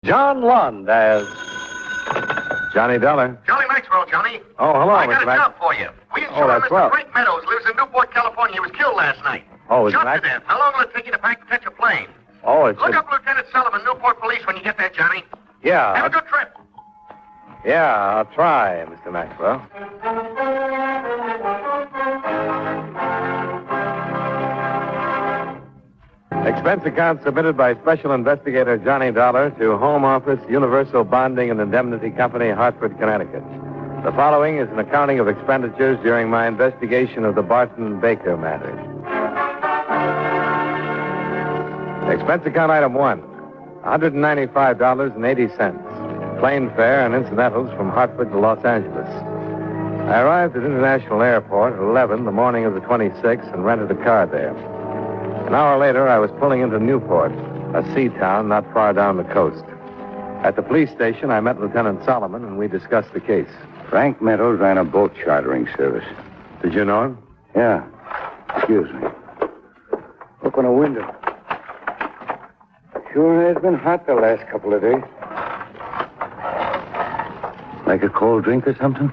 John Lund as Johnny Dollar. Johnny Maxwell, Johnny. Oh, hello, I got Mr. a Max. job for you. We insure that's Mr. swell. Frank Meadows lives in Newport, California. He was killed last night. Oh, is Shot Max? to death. How long will it take you to pack and catch a plane? Oh, it's Look up Lieutenant Sullivan, Newport Police, when you get there, Johnny. Yeah. Have a good trip. Yeah, I'll try, Mr. Maxwell. Expense account submitted by Special Investigator Johnny Dollar to Home Office, Universal Bonding and Indemnity Company, Hartford, Connecticut. The following is an accounting of expenditures during my investigation of the Barton Baker matter. Expense account item 1, $195.80. Plane fare and incidentals from Hartford to Los Angeles. I arrived at International Airport at 11 the morning of the 26th and rented a car there. An hour later, I was pulling into Newport, a sea town not far down the coast. At the police station, I met Lieutenant Solomon, and we discussed the case. Frank Meadows ran a boat chartering service. Did you know him? Yeah. Excuse me. Open a window. Sure has been hot the last couple of days. Like a cold drink or something?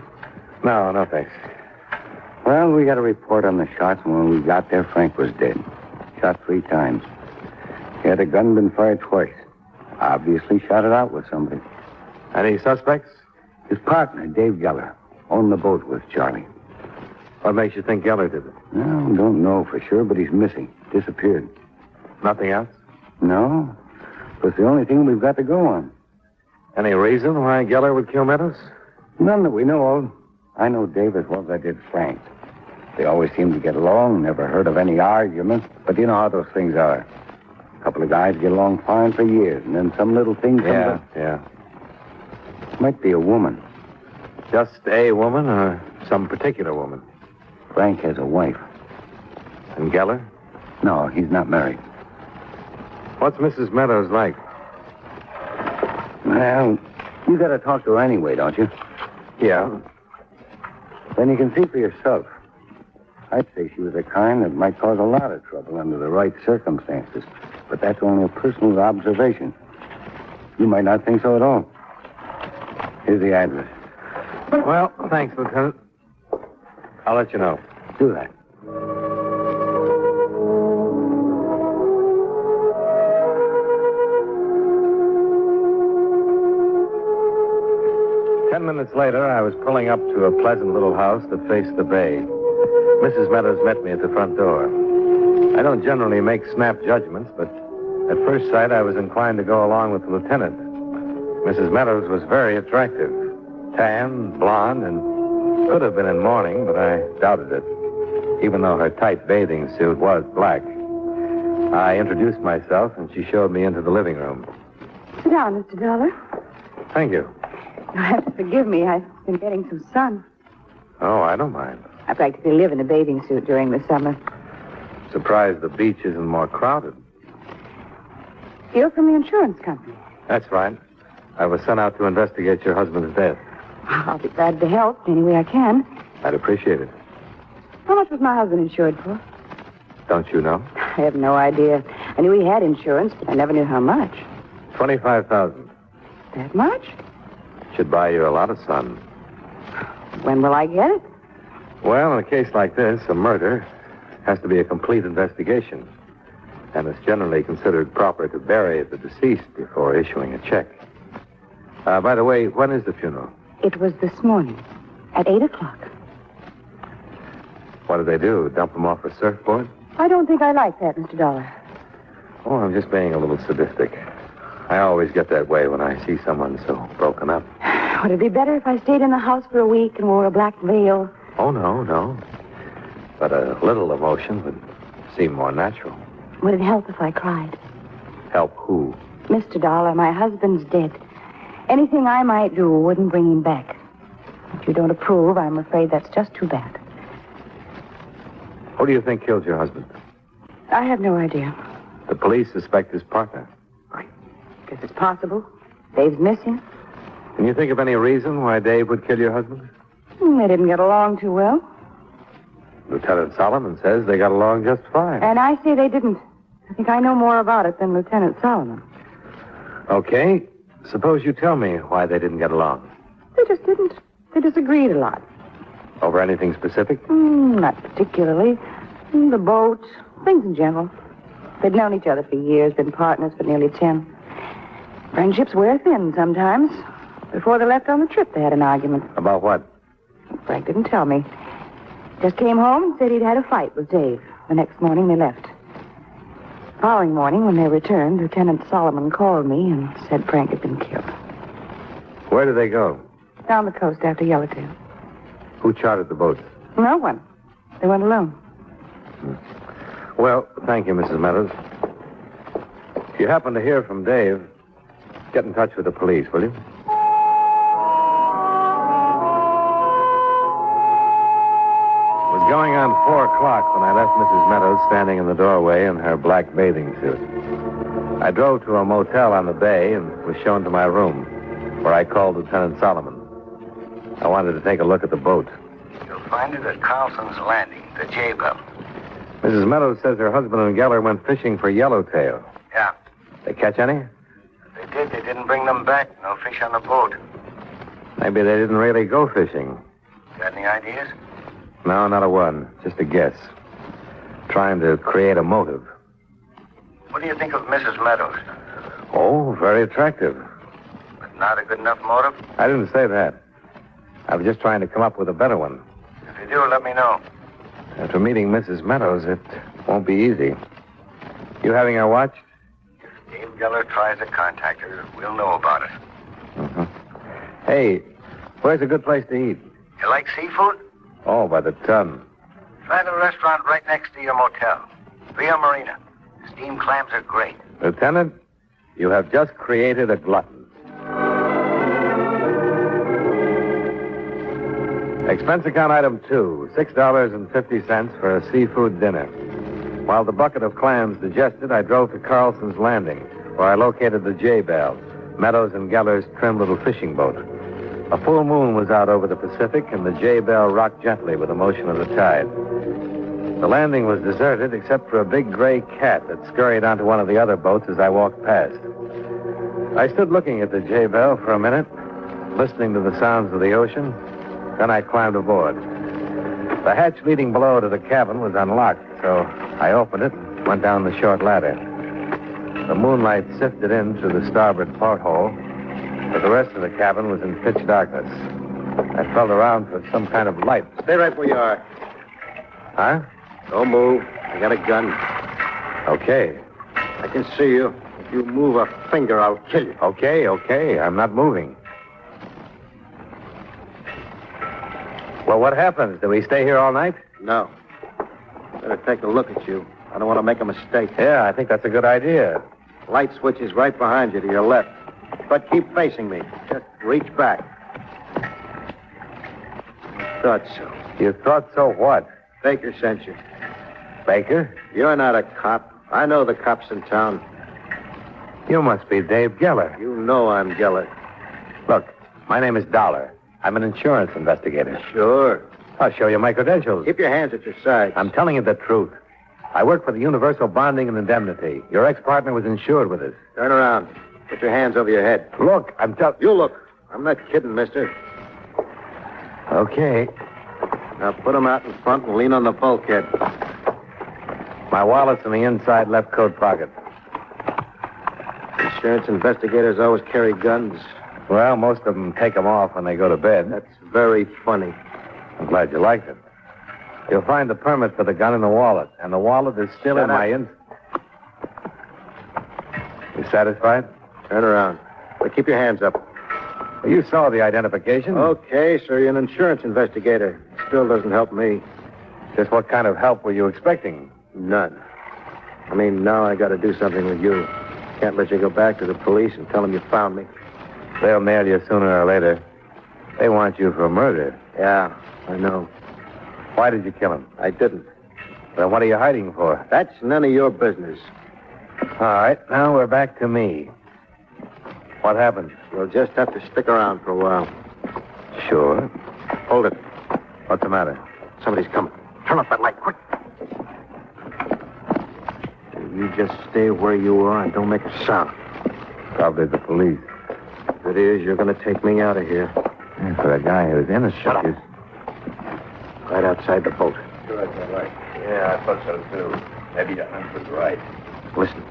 No, thanks. Well, we got a report on the shots, and when we got there, Frank was dead. Shot 3 times. He had a gun been fired twice. Obviously shot it out with somebody. Any suspects? His partner, Dave Geller, owned the boat with Charlie. What makes you think Geller did it? No, don't know for sure, but he's missing. Disappeared. Nothing else? No. It's the only thing we've got to go on. Any reason why Geller would kill Meadows? None that we know of. I know Dave as well as I did Frank. They always seem to get along. Never heard of any argument. But you know how those things are. A couple of guys get along fine for years, and then some little thing comes up. Yeah. Might be a woman. Just a woman or some particular woman? Frank has a wife. And Geller? No, he's not married. What's Mrs. Meadows like? Well, you got to talk to her anyway, don't you? Yeah. Then you can see for yourself. I'd say she was the kind that might cause a lot of trouble under the right circumstances. But that's only a personal observation. You might not think so at all. Here's the address. Well, thanks, Lieutenant. I'll let you know. Do that. Minutes later, I was pulling up to a pleasant little house that faced the bay. Mrs. Meadows met me at the front door. I don't generally make snap judgments, but at first sight, I was inclined to go along with the lieutenant. Mrs. Meadows was very attractive. Tan, blonde, and could have been in mourning, but I doubted it, even though her tight bathing suit was black. I introduced myself, and she showed me into the living room. Sit down, Mr. Dollar. Thank you. You'll have to forgive me. I've been getting some sun. Oh, I don't mind. I practically live in a bathing suit during the summer. Surprised the beach isn't more crowded. You're from the insurance company. That's right. I was sent out to investigate your husband's death. I'll be glad to help any way I can. I'd appreciate it. How much was my husband insured for? Don't you know? I have no idea. I knew he had insurance, but I never knew how much. $25,000. That much? Should buy you a lot of sun. When will I get it? Well, in a case like this, a murder has to be a complete investigation. And it's generally considered proper to bury the deceased before issuing a check. By the way, when is the funeral? It was this morning, at 8 o'clock. What did they do? Dump him off a surfboard? I don't think I like that, Mr. Dollar. Oh, I'm just being a little sadistic. I always get that way when I see someone so broken up. Would it be better if I stayed in the house for a week and wore a black veil? Oh, no. But a little emotion would seem more natural. Would it help if I cried? Help who? Mr. Dollar, my husband's dead. Anything I might do wouldn't bring him back. If you don't approve, I'm afraid that's just too bad. Who do you think killed your husband? I have no idea. The police suspect his partner. Guess it's possible. Dave's missing. Can you think of any reason why Dave would kill your husband? They didn't get along too well. Lieutenant Solomon says they got along just fine. And I say they didn't. I think I know more about it than Lieutenant Solomon. Okay. suppose you tell me why they didn't get along. They just didn't. They disagreed a lot. Over anything specific? Not particularly. The boat, things in general. They'd known each other for years, been partners for nearly 10. Friendships wear thin sometimes. Before they left on the trip, they had an argument. About what? Frank didn't tell me. Just came home and said he'd had a fight with Dave. The next morning, they left. Following morning, when they returned, Lieutenant Solomon called me and said Frank had been killed. Where did they go? Down the coast after Yellowtail. Who chartered the boat? No one. They went alone. Well, thank you, Mrs. Meadows. If you happen to hear from Dave, get in touch with the police, will you? It was going on 4 o'clock when I left Mrs. Meadows standing in the doorway in her black bathing suit. I drove to a motel on the bay and was shown to my room, where I called Lieutenant Solomon. I wanted to take a look at the boat. You'll find it at Carlson's Landing, the J-Bell. Mrs. Meadows says her husband and Geller went fishing for yellowtail. Yeah. They catch any? They did. They didn't bring them back. No fish on the boat. Maybe they didn't really go fishing. Got any ideas? No, not a one. Just a guess. Trying to create a motive. What do you think of Mrs. Meadows? Oh, very attractive. But not a good enough motive? I didn't say that. I was just trying to come up with a better one. If you do, let me know. After meeting Mrs. Meadows, it won't be easy. You having her watched? If Dave Geller tries to contact her, we'll know about it. Mm-hmm. Hey, where's a good place to eat? You like seafood? Oh, by the ton. Try the restaurant right next to your motel. Via Marina. Steamed clams are great. Lieutenant, you have just created a glutton. Expense account item 2, $6.50 for a seafood dinner. While the bucket of clams digested, I drove to Carlson's Landing, where I located the J-Bell, Meadows and Geller's trim little fishing boat. A full moon was out over the Pacific, and the J-Bell rocked gently with the motion of the tide. The landing was deserted except for a big gray cat that scurried onto one of the other boats as I walked past. I stood looking at the J-Bell for a minute, listening to the sounds of the ocean. Then I climbed aboard. The hatch leading below to the cabin was unlocked, so I opened it and went down the short ladder. The moonlight sifted in through the starboard porthole, but the rest of the cabin was in pitch darkness. I felt around for some kind of light. Stay right where you are. Huh? Don't move. I got a gun. Okay. I can see you. If you move a finger, I'll kill you. Okay. I'm not moving. Well, what happens? Do we stay here all night? No. Better take a look at you. I don't want to make a mistake. Yeah, I think that's a good idea. Light switch is right behind you to your left. But keep facing me. Just reach back. Thought so. You thought so what? Baker sent you. Baker? You're not a cop. I know the cops in town. You must be Dave Geller. You know I'm Geller. Look, my name is Dollar. I'm an insurance investigator. Sure. I'll show you my credentials. Keep your hands at your sides. I'm telling you the truth. I work for the Universal Bonding and Indemnity. Your ex-partner was insured with us. Turn around. Put your hands over your head. Look, I'm telling... You look. I'm not kidding, mister. Okay. Now put them out in front and lean on the bulkhead. My wallet's in the inside left coat pocket. Insurance investigators always carry guns. Well, most of them take them off when they go to bed. That's very funny. I'm glad you liked it. You'll find the permit for the gun in the wallet, and the wallet is still in my... You satisfied? Turn around. But keep your hands up. Well, you saw the identification. Okay, sir. You're an insurance investigator. Still doesn't help me. Just what kind of help were you expecting? None. I mean, now I got to do something with you. Can't let you go back to the police and tell them you found me. They'll nail you sooner or later. They want you for murder. Yeah, I know. Why did you kill him? I didn't. Then what are you hiding for? That's none of your business. All right, now we're back to me. What happened? You'll just have to stick around for a while. Sure. Hold it. What's the matter? Somebody's coming. Turn up that light, quick. You just stay where you are and don't make a sound. Probably the police. If it is, you're going to take me out of here. Yeah, for a guy who's innocent. Shut up. Right outside the boat. Sure, that's all right. Yeah, I thought so, too. Maybe your hunch was right. Listen,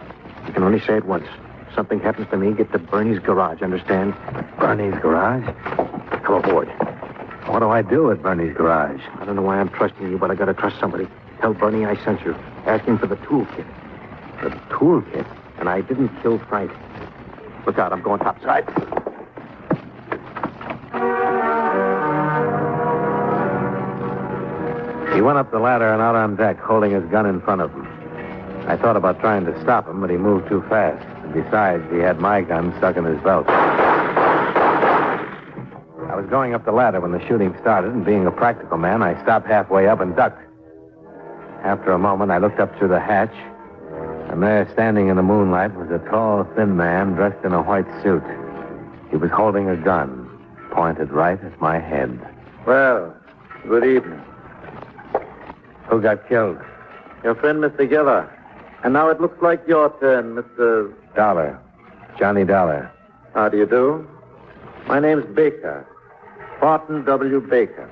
you can only say it once. If something happens to me, get to Bernie's garage, understand? Bernie's garage? Come aboard. What do I do at Bernie's garage? I don't know why I'm trusting you, but I gotta trust somebody. Tell Bernie I sent you. Ask him for the toolkit. The toolkit? And I didn't kill Frank. Look out, I'm going topside. He went up the ladder and out on deck, holding his gun in front of him. I thought about trying to stop him, but he moved too fast. And besides, he had my gun stuck in his belt. I was going up the ladder when the shooting started, and being a practical man, I stopped halfway up and ducked. After a moment, I looked up through the hatch, and there, standing in the moonlight, was a tall, thin man dressed in a white suit. He was holding a gun, pointed right at my head. Well, good evening. Who got killed? Your friend, Mr. Geller. And now it looks like your turn, Mr. Dollar. Johnny Dollar. How do you do? My name's Baker. Barton W. Baker.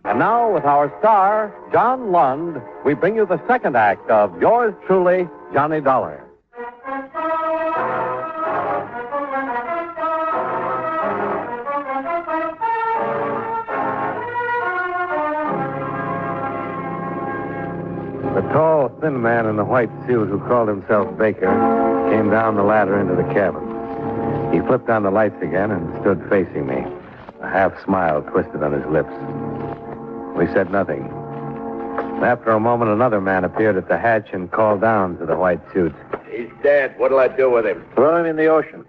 And now, with our star, John Lund, we bring you the second act of yours truly, Johnny Dollar. The tall, thin man in the white suit who called himself Baker came down the ladder into the cabin. He flipped on the lights again and stood facing me, a half smile twisted on his lips. We said nothing. After a moment, another man appeared at the hatch and called down to the white suit. He's dead. What'll I do with him? Throw him in the ocean.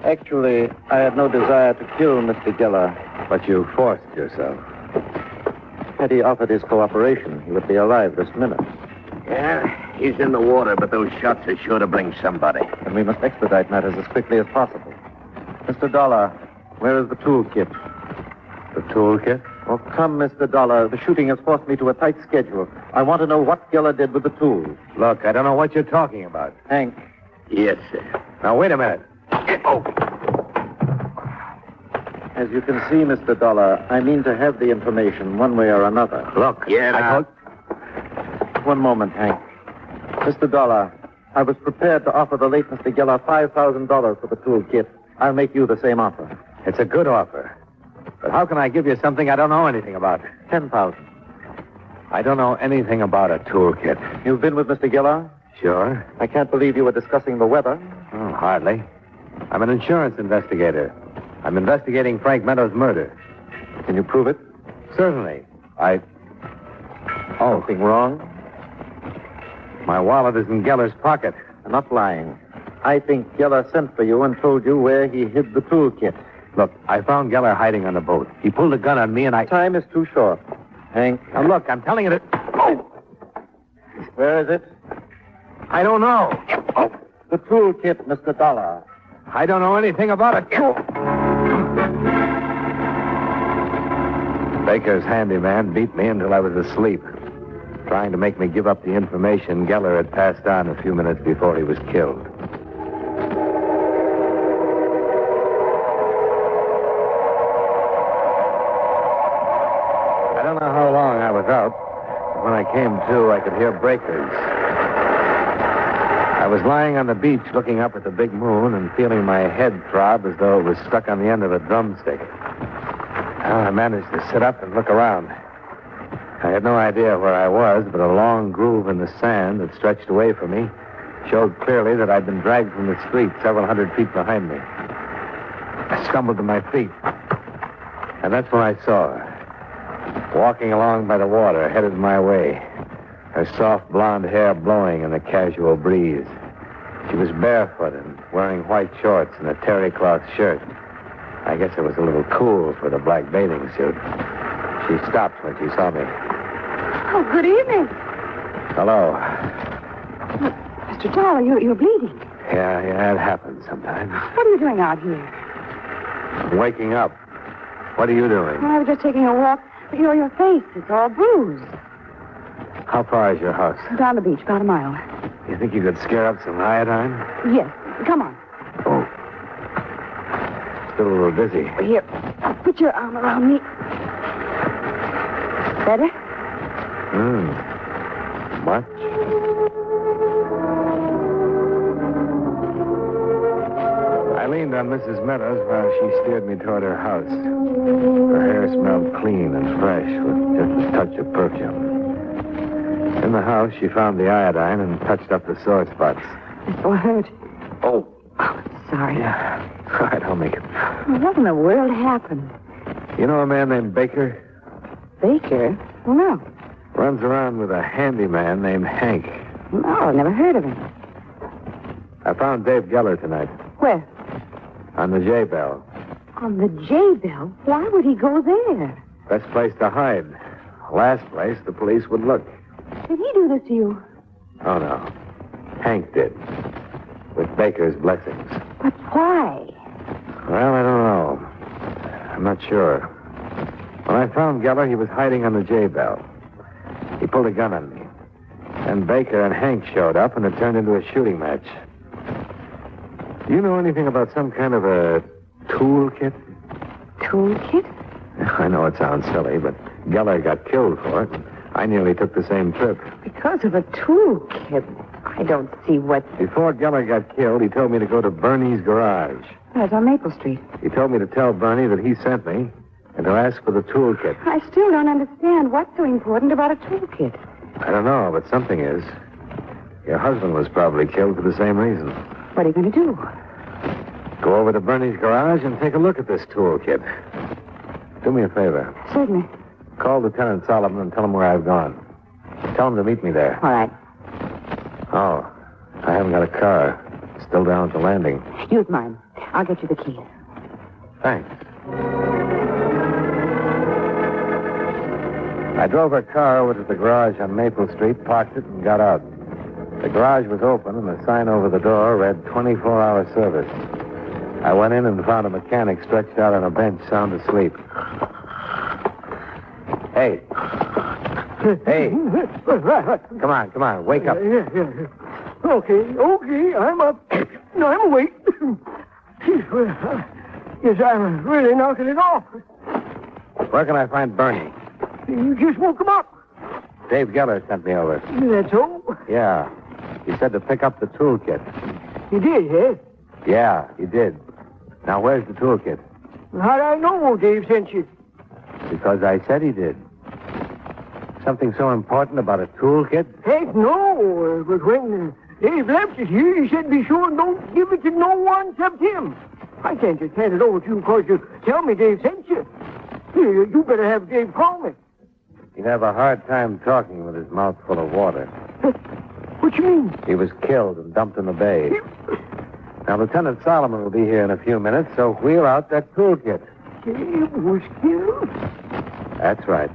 Actually, I had no desire to kill Mr. Geller. But you forced yourself. Had he offered his cooperation, he would be alive this minute. Yeah, he's in the water, but those shots are sure to bring somebody. And we must expedite matters as quickly as possible. Mr. Dollar, where is the toolkit? The toolkit? Oh, come, Mr. Dollar. The shooting has forced me to a tight schedule. I want to know what Geller did with the tools. Look, I don't know what you're talking about. Hank. Yes, sir. Now, wait a minute. Oh! As you can see, Mr. Dollar, I mean to have the information one way or another. Look. Yeah, I now. One moment, Hank. Mr. Dollar, I was prepared to offer the late Mr. Geller $5,000 for the toolkit. I'll make you the same offer. It's a good offer. But how can I give you something I don't know anything about? $10,000. I don't know anything about a toolkit. You've been with Mr. Geller? Sure. I can't believe you were discussing the weather. Oh, hardly. I'm an insurance investigator. I'm investigating Frank Meadows' murder. Can you prove it? Certainly. Something wrong? My wallet is in Geller's pocket. I'm not lying. I think Geller sent for you and told you where he hid the toolkit. Look, I found Geller hiding on the boat. He pulled a gun on me and I... Time is too short. Hank. Now, look, I'm telling you that... Oh! Where is it? I don't know. Oh. The toolkit, Mr. Dollar. I don't know anything about it. Baker's handyman beat me until I was asleep, trying to make me give up the information Geller had passed on a few minutes before he was killed. I don't know how long I was out. But when I came to, I could hear breakers. I was lying on the beach looking up at the big moon and feeling my head throb as though it was stuck on the end of a drumstick. I managed to sit up and look around. I had no idea where I was, but a long groove in the sand that stretched away from me showed clearly that I'd been dragged from the street several hundred feet behind me. I stumbled to my feet, and that's when I saw her, walking along by the water, headed my way, her soft blonde hair blowing in the casual breeze. She was barefoot and wearing white shorts and a terry cloth shirt. I guess it was a little cool for the black bathing suit. She stopped when she saw me. Oh, good evening. Hello. Mr. Dollar, you're bleeding. Yeah, it happens sometimes. What are you doing out here? I'm waking up. What are you doing? Well, I was just taking a walk. But your face, it's all bruised. How far is your house? Down the beach, about a mile. You think you could scare up some iodine? Yes. Come on. Oh. Still a little dizzy. Here, put your arm around me. Better? Much? I leaned on Mrs. Meadows while she steered me toward her house. Her hair smelled clean and fresh with just a touch of perfume. In the house, she found the iodine and touched up the sore spots. It's all hurt. Oh. Sorry. Yeah. All right, I'll make it. What in the world happened? You know a man named Baker? Baker? No. Runs around with a handyman named Hank. No, I've never heard of him. I found Dave Geller tonight. Where? On the J-Bell. On the J-Bell? Why would he go there? Best place to hide. Last place the police would look. Did he do this to you? Oh, no. Hank did. With Baker's blessings. But why? Well, I don't know. I'm not sure. When I found Geller, he was hiding on the J-Bell. He pulled a gun on me. Then Baker and Hank showed up, and it turned into a shooting match. Do you know anything about some kind of a toolkit? Toolkit? I know it sounds silly, but Geller got killed for it. I nearly took the same trip. Because of a toolkit? I don't see what... Before Geller got killed, he told me to go to Bernie's garage. That's on Maple Street. He told me to tell Bernie that he sent me and to ask for the toolkit. I still don't understand what's so important about a toolkit. I don't know, but something is. Your husband was probably killed for the same reason. What are you going to do? Go over to Bernie's garage and take a look at this toolkit. Do me a favor. Certainly. Call Lieutenant Solomon and tell him where I've gone. Tell him to meet me there. All right. Oh, I haven't got a car. Still down at the landing. Use mine. I'll get you the key. Thanks. I drove her car over to the garage on Maple Street, parked it, and got out. The garage was open, and the sign over the door read 24-hour service. I went in and found a mechanic stretched out on a bench, sound asleep. Hey. Hey. Come on. Wake up. Yeah. Okay. I'm up. No, I'm awake. Yes, I'm really knocking it off. Where can I find Bernie? You just woke him up. Dave Geller sent me over. That's all? Yeah. He said to pick up the toolkit. You did, eh? Yeah, he did. Now, where's the toolkit? How'd I know Dave sent you? Because I said he did. Something so important about a toolkit? Heck, no. But when Dave left it here, he said be sure and don't give it to no one except him. I can't just hand it over to you because you tell me Dave sent you. You better have Dave call me. He'd have a hard time talking with his mouth full of water. What you mean? He was killed and dumped in the bay. Now, Lieutenant Solomon will be here in a few minutes, so wheel out that toolkit. Dave was killed? That's right.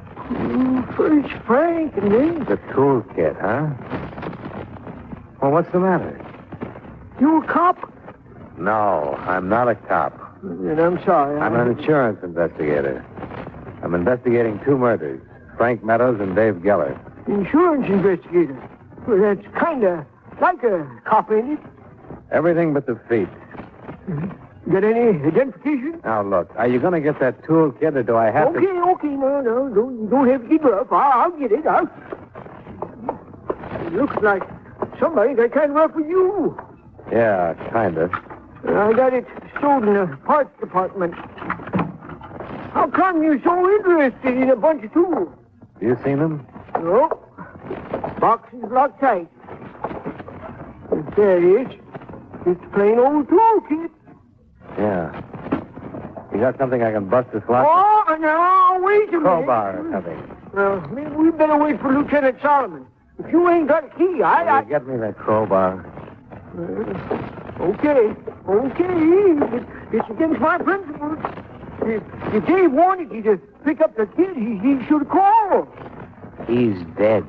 First Frank and then... The toolkit, huh? Well, what's the matter? You a cop? No, I'm not a cop. Then I'm sorry. I'm an insurance investigator. I'm investigating 2 murders, Frank Meadows and Dave Geller. Insurance investigator? Well, that's kind of like a cop, ain't it? Everything but the feet. Got any identification? Now, look, are you going to get that toolkit, or do I have to... Okay, no, don't have to get rough. I'll get it. It looks like somebody got kind of rough with you. Yeah, kind of. I got it stored in the parts department. How come you're so interested in a bunch of tools? You seen them? No. Box is locked tight. There it is. It's a plain old toolkit. Yeah. You got something I can bust this lock? Oh, now, wait a minute. Crowbar or something. Well, maybe we better wait for Lieutenant Solomon. If you ain't got a key, Will you get me that crowbar? Okay. It's against my principles. If Dave wanted you to pick up the kid, he should have called. He's dead.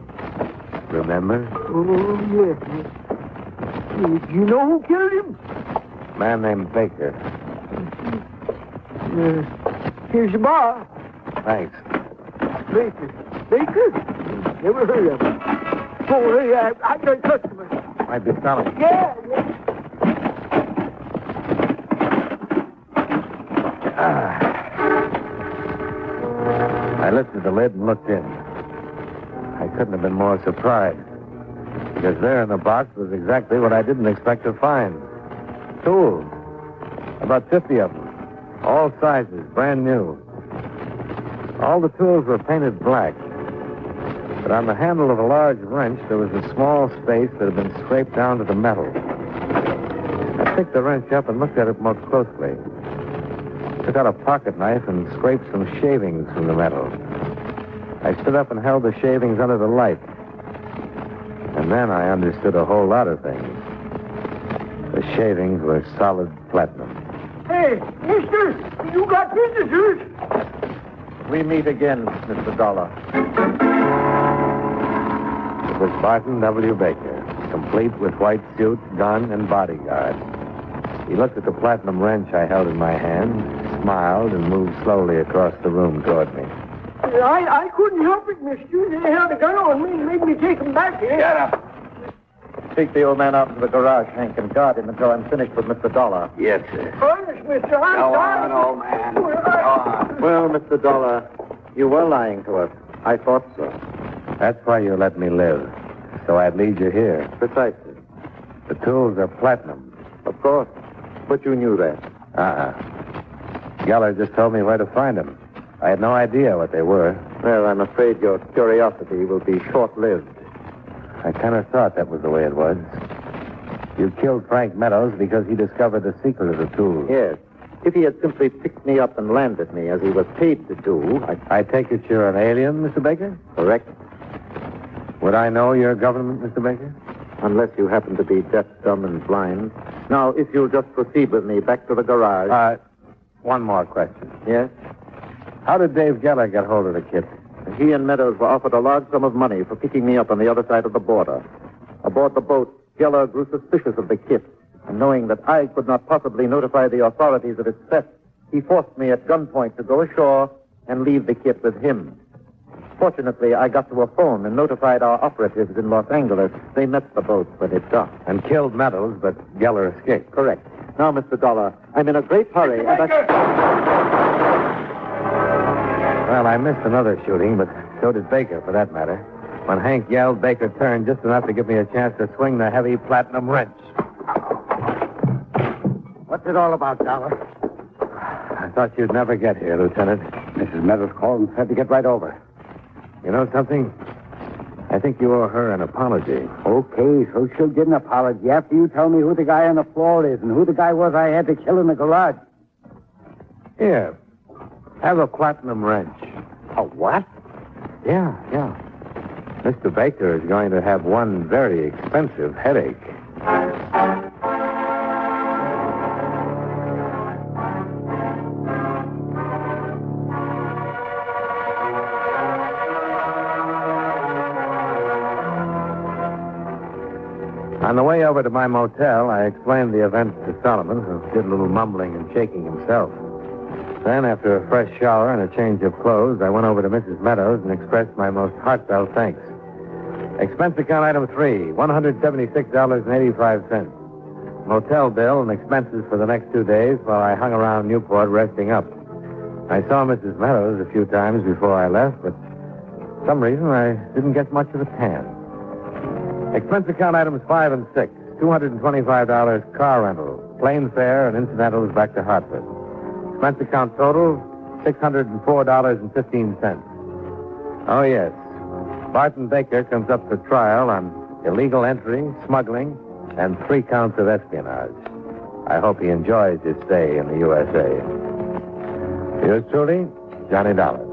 Remember? Oh, yes. Do you know who killed him? Man named Baker. Here's the bar. Thanks. Baker. Baker? Never heard of him. Oh, hey, I got customers. Might be selling. Yeah. I lifted the lid and looked in. I couldn't have been more surprised, because there in the box was exactly what I didn't expect to find. Tools. About 50 of them. All sizes, brand new. All the tools were painted black. But on the handle of a large wrench, there was a small space that had been scraped down to the metal. I picked the wrench up and looked at it more closely. Took out a pocket knife and scraped some shavings from the metal. I stood up and held the shavings under the light. And then I understood a whole lot of things. The shavings were solid platinum. Hey, mister, you got visitors. We meet again, Mr. Dollar. It was Barton W. Baker, complete with white suit, gun, and bodyguard. He looked at the platinum wrench I held in my hand, smiled, and moved slowly across the room toward me. I couldn't help it, mister. They held a gun on me and made me take them back here. Get up. Take the old man out to the garage, Hank, and guard him until I'm finished with Mr. Dollar. Yes, sir. Honest, mister, I'm Go sorry. on, old man. Go on. Well, Mr. Dollar, you were lying to us. I thought so. That's why you let me live, so I'd lead you here. Precisely. The tools are platinum. Of course. But you knew that. Geller just told me where to find them. I had no idea what they were. Well, I'm afraid your curiosity will be short-lived. I kind of thought that was the way it was. You killed Frank Meadows because he discovered the secret of the tools. Yes. If he had simply picked me up and landed me, as he was paid to do, I take it you're an alien, Mr. Baker? Correct. Would I know your government, Mr. Baker? Unless you happen to be deaf, dumb, and blind. Now, if you'll just proceed with me back to the garage. One more question. Yes? How did Dave Geller get hold of the kit? He and Meadows were offered a large sum of money for picking me up on the other side of the border. Aboard the boat, Geller grew suspicious of the kit, and knowing that I could not possibly notify the authorities of its theft, he forced me at gunpoint to go ashore and leave the kit with him. Fortunately, I got to a phone and notified our operatives in Los Angeles. They met the boat when it docked. And killed Meadows, but Geller escaped. Correct. Now, Mr. Dollar, I'm in a great hurry. Well, I missed another shooting, but so did Baker, for that matter. When Hank yelled, Baker turned just enough to give me a chance to swing the heavy platinum wrench. What's it all about, Dollar? I thought you'd never get here, Lieutenant. Mrs. Meadows called and said to get right over. You know something? I think you owe her an apology. Okay, so she'll get an apology after you tell me who the guy on the floor is and who the guy was I had to kill in the garage. Here. Have a platinum wrench. A what? Yeah. Mr. Baker is going to have one very expensive headache. On the way over to my motel, I explained the event to Solomon, who did a little mumbling and shaking himself. Then, after a fresh shower and a change of clothes, I went over to Mrs. Meadows and expressed my most heartfelt thanks. Expense account item 3, $176.85. Motel bill and expenses for the next 2 days while I hung around Newport resting up. I saw Mrs. Meadows a few times before I left, but for some reason I didn't get much of a tan. Expense account items 5 and 6, $225 car rental, plane fare, and incidentals back to Hartford. Expense account total, $604.15. Oh, yes. Barton Baker comes up for trial on illegal entry, smuggling, and 3 counts of espionage. I hope he enjoys his stay in the USA. Yours truly, Johnny Dollar.